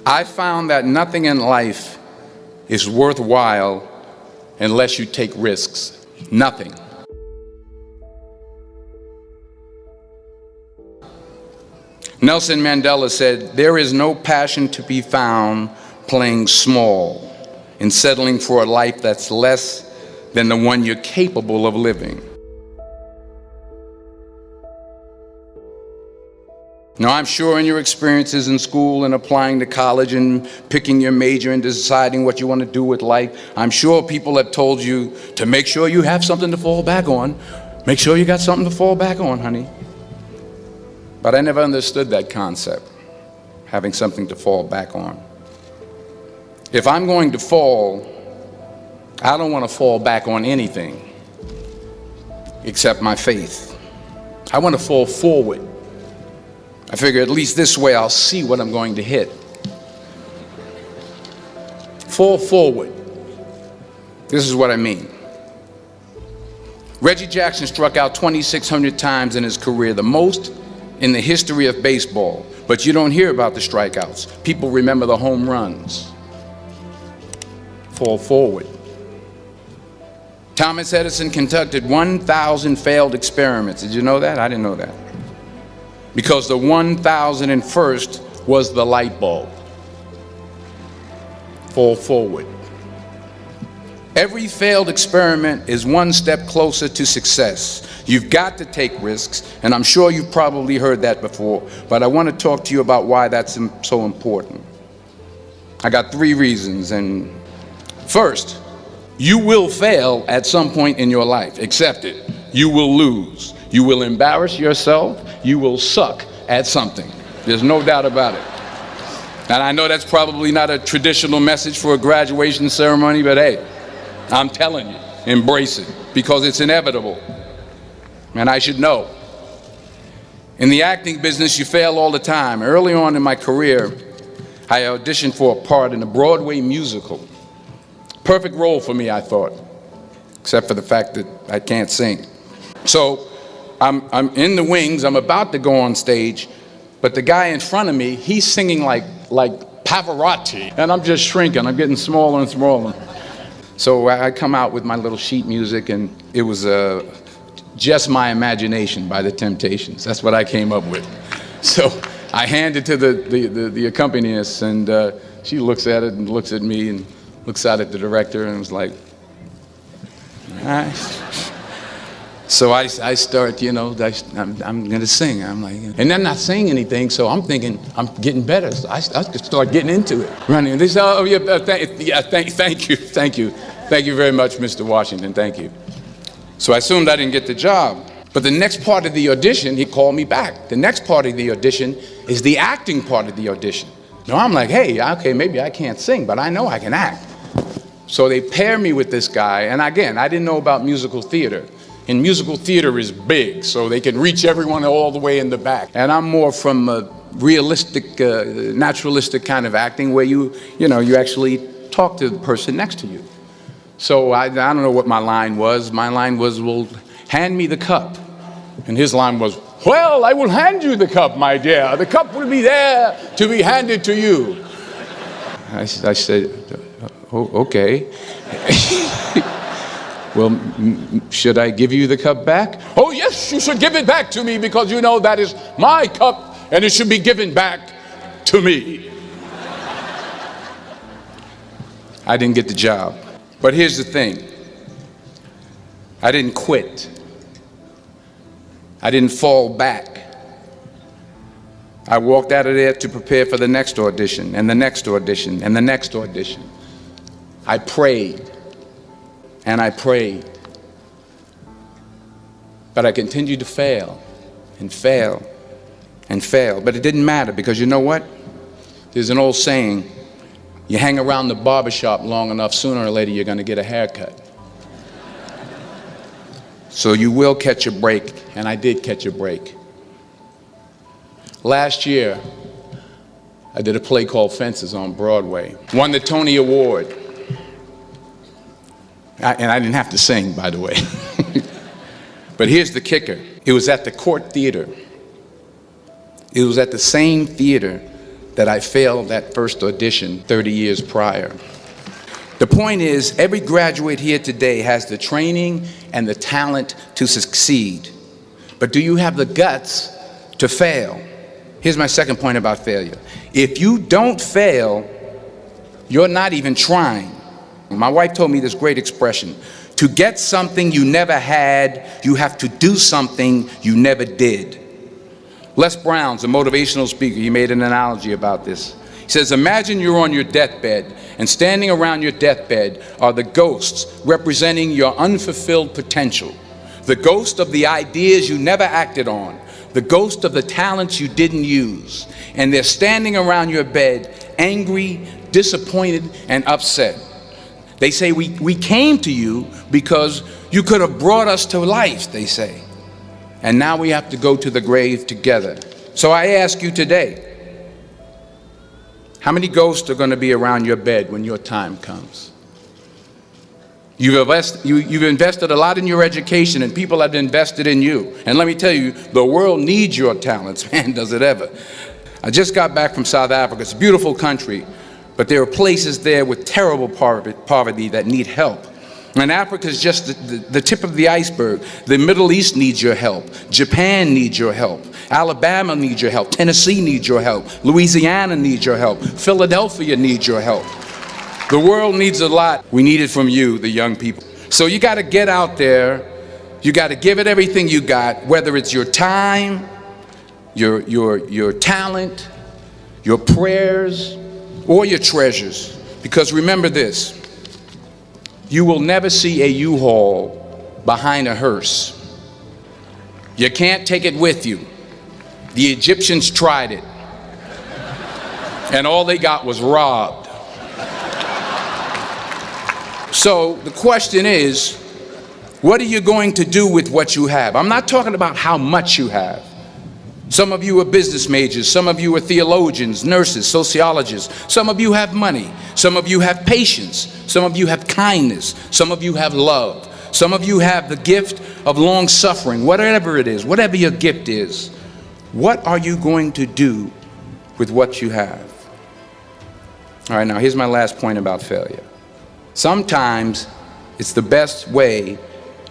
I found that nothing in life is worthwhile unless you take risks. Nothing. Nelson Mandela said, "There is no passion to be found playing small and settling for a life that's less than the one you're capable of living." Now, I'm sure in your experiences in school and applying to college and picking your major and deciding what you want to do with life, I'm sure people have told you to make sure you have something to fall back on. Make sure you got something to fall back on, honey. But I never understood that concept, having something to fall back on. If I'm going to fall, I don't want to fall back on anything except my faith. I want to fall forward. I figure at least this way I'll see what I'm going to hit. Fall forward. This is what I mean. Reggie Jackson struck out 2,600 times in his career, the most in the history of baseball. But you don't hear about the strikeouts. People remember the home runs. Fall forward. Thomas Edison conducted 1,000 failed experiments. Did you know that? I didn't know that. Because the 1,001st was the light bulb. Fall forward. Every failed experiment is one step closer to success. You've got to take risks, and I'm sure you've probably heard that before, but I want to talk to you about why that's so important. I got 3 reasons, and first, you will fail at some point in your life. Accept it. You will lose. You will embarrass yourself. You will suck at something. There's no doubt about it. And I know that's probably not a traditional message for a graduation ceremony, but hey, I'm telling you, embrace it, because it's inevitable. And I should know. In the acting business, you fail all the time. Early on in my career, I auditioned for a part in a Broadway musical. Perfect role for me, I thought, except for the fact that I can't sing. So I'm in the wings, I'm about to go on stage, but the guy in front of me, he's singing like Pavarotti, and I'm just shrinking, I'm getting smaller and smaller. So I come out with my little sheet music, and it was Just My Imagination by the Temptations. That's what I came up with. So I hand it to the accompanist, and she looks at it and looks at me and looks out at the director and was like, all right. So I start, you know, I'm going to sing. I'm like, and I'm not saying anything, so I'm thinking I'm getting better. So I start getting into it, running. And they say, oh, yeah, thank you. Thank you very much, Mr. Washington, thank you. So I assumed I didn't get the job. But the next part of the audition, he called me back. The next part of the audition is the acting part of the audition. Now I'm like, hey, okay, maybe I can't sing, but I know I can act. So they pair me with this guy, and again, I didn't know about musical theater. And musical theater is big, so they can reach everyone all the way in the back. And I'm more from a realistic, naturalistic kind of acting where you actually talk to the person next to you. So I don't know what my line was. My line was, well, hand me the cup. And his line was, well, I will hand you the cup, my dear. The cup will be there to be handed to you. I said, oh, okay. Well, should I give you the cup back? Oh, yes, you should give it back to me, because you know that is my cup and it should be given back to me. I didn't get the job. But here's the thing. I didn't quit. I didn't fall back. I walked out of there to prepare for the next audition and the next audition and the next audition. I prayed. And I prayed. But I continued to fail and fail and fail. But it didn't matter, because you know what? There's an old saying, you hang around the barbershop long enough, sooner or later you're going to get a haircut. So you will catch a break, and I did catch a break. Last year, I did a play called Fences on Broadway. Won the Tony Award. And I didn't have to sing, by the way. But here's the kicker. It was at the Court Theater. It was at the same theater that I failed that first audition 30 years prior. The point is, every graduate here today has the training and the talent to succeed. But do you have the guts to fail? Here's my second point about failure. If you don't fail, you're not even trying. My wife told me this great expression: to get something you never had, you have to do something you never did. Les Brown's a motivational speaker. He made an analogy about this. He says, imagine you're on your deathbed, and standing around your deathbed are the ghosts representing your unfulfilled potential. The ghost of the ideas you never acted on, the ghost of the talents you didn't use. And they're standing around your bed, angry, disappointed, and upset. They say, we came to you because you could have brought us to life, they say. And now we have to go to the grave together. So I ask you today, how many ghosts are going to be around your bed when your time comes? You've invested a lot in your education, and people have invested in you. And let me tell you, the world needs your talents, man, does it ever. I just got back from South Africa. It's a beautiful country, but there are places there with terrible poverty that need help. And Africa is just the tip of the iceberg. The Middle East needs your help. Japan needs your help. Alabama needs your help. Tennessee needs your help. Louisiana needs your help. Philadelphia needs your help. The world needs a lot. We need it from you, the young people. So you got to get out there. You got to give it everything you got, whether it's your time, your talent, your prayers, or your treasures. Because remember this, you will never see a U-Haul behind a hearse. You can't take it with you. The Egyptians tried it, and all they got was robbed. So the question is, what are you going to do with what you have? I'm not talking about how much you have. Some of you are business majors, some of you are theologians, nurses, sociologists. Some of you have money, some of you have patience, some of you have kindness, some of you have love, some of you have the gift of long suffering. Whatever it is, whatever your gift is, what are you going to do with what you have? All right, now here's my last point about failure. Sometimes it's the best way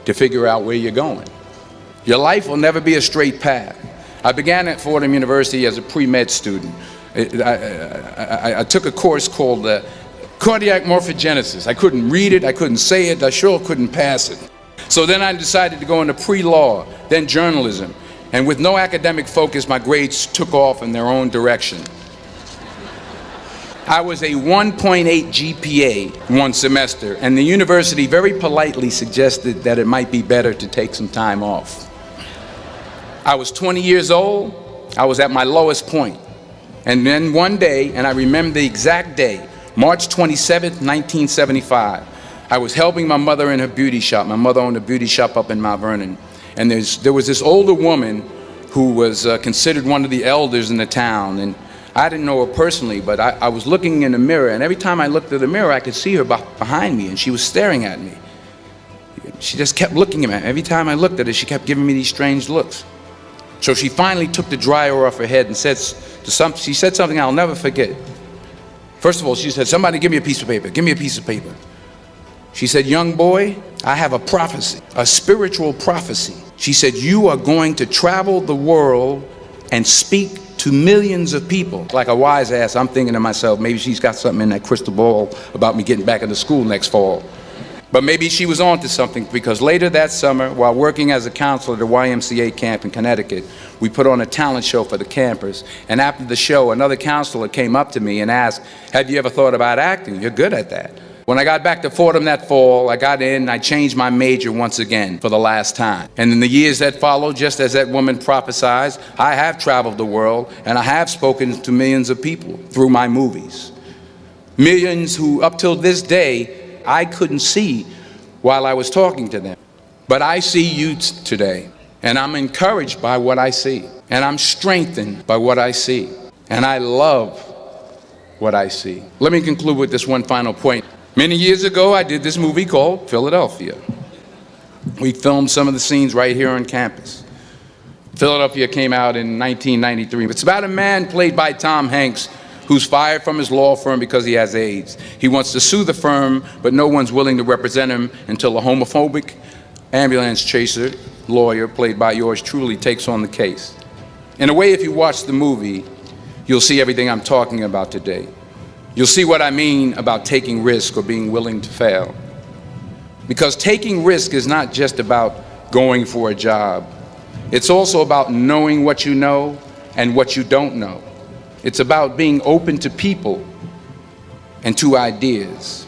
to figure out where you're going. Your life will never be a straight path. I began at Fordham University as a pre-med student. I took a course called cardiac morphogenesis. I couldn't read it, I couldn't say it, I sure couldn't pass it. So then I decided to go into pre-law, then journalism. And with no academic focus, my grades took off in their own direction. I was a 1.8 GPA one semester, and the university very politely suggested that it might be better to take some time off. I was 20 years old, I was at my lowest point. And then one day, and I remember the exact day, March 27th, 1975, I was helping my mother in her beauty shop. My mother owned a beauty shop up in Mount Vernon. And there was this older woman who was considered one of the elders in the town. And I didn't know her personally, but I was looking in the mirror, and every time I looked at the mirror, I could see her behind me, and she was staring at me. She just kept looking at me. Every time I looked at her, she kept giving me these strange looks. So she finally took the dryer off her head and she said something I'll never forget. First of all, she said, "Somebody give me a piece of paper, give me a piece of paper." She said, "Young boy, I have a prophecy, a spiritual prophecy." She said, "You are going to travel the world and speak to millions of people." Like a wise ass, I'm thinking to myself, maybe she's got something in that crystal ball about me getting back into school next fall. But maybe she was on to something, because later that summer, while working as a counselor at a YMCA camp in Connecticut, we put on a talent show for the campers. And after the show, another counselor came up to me and asked, "Have you ever thought about acting? You're good at that." When I got back to Fordham that fall, I got in and I changed my major once again for the last time. And in the years that followed, just as that woman prophesied, I have traveled the world and I have spoken to millions of people through my movies. Millions who, up till this day, I couldn't see while I was talking to them. But I see you today, and I'm encouraged by what I see, and I'm strengthened by what I see, and I love what I see. Let me conclude with this one final point. Many years ago, I did this movie called Philadelphia. We filmed some of the scenes right here on campus. Philadelphia came out in 1993. It's about a man played by Tom Hanks who's fired from his law firm because he has AIDS. He wants to sue the firm, but no one's willing to represent him until a homophobic ambulance chaser lawyer, played by yours truly, takes on the case. In a way, if you watch the movie, you'll see everything I'm talking about today. You'll see what I mean about taking risk or being willing to fail. Because taking risk is not just about going for a job. It's also about knowing what you know and what you don't know. It's about being open to people and to ideas.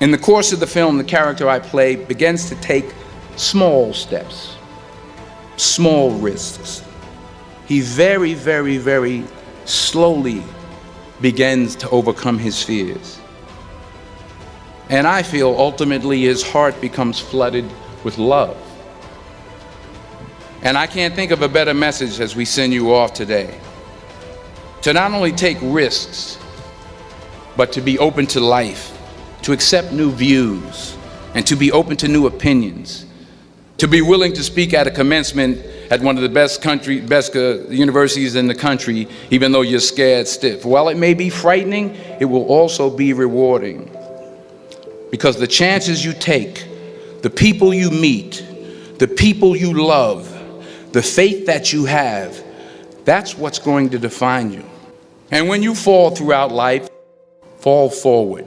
In the course of the film, the character I play begins to take small steps, small risks. He very, very, very slowly begins to overcome his fears. And I feel ultimately his heart becomes flooded with love. And I can't think of a better message as we send you off today. To not only take risks, but to be open to life, to accept new views, and to be open to new opinions, to be willing to speak at a commencement at one of the best universities in the country, even though you're scared stiff. While it may be frightening, it will also be rewarding. Because the chances you take, the people you meet, the people you love, the faith that you have, that's what's going to define you. And when you fall throughout life, fall forward.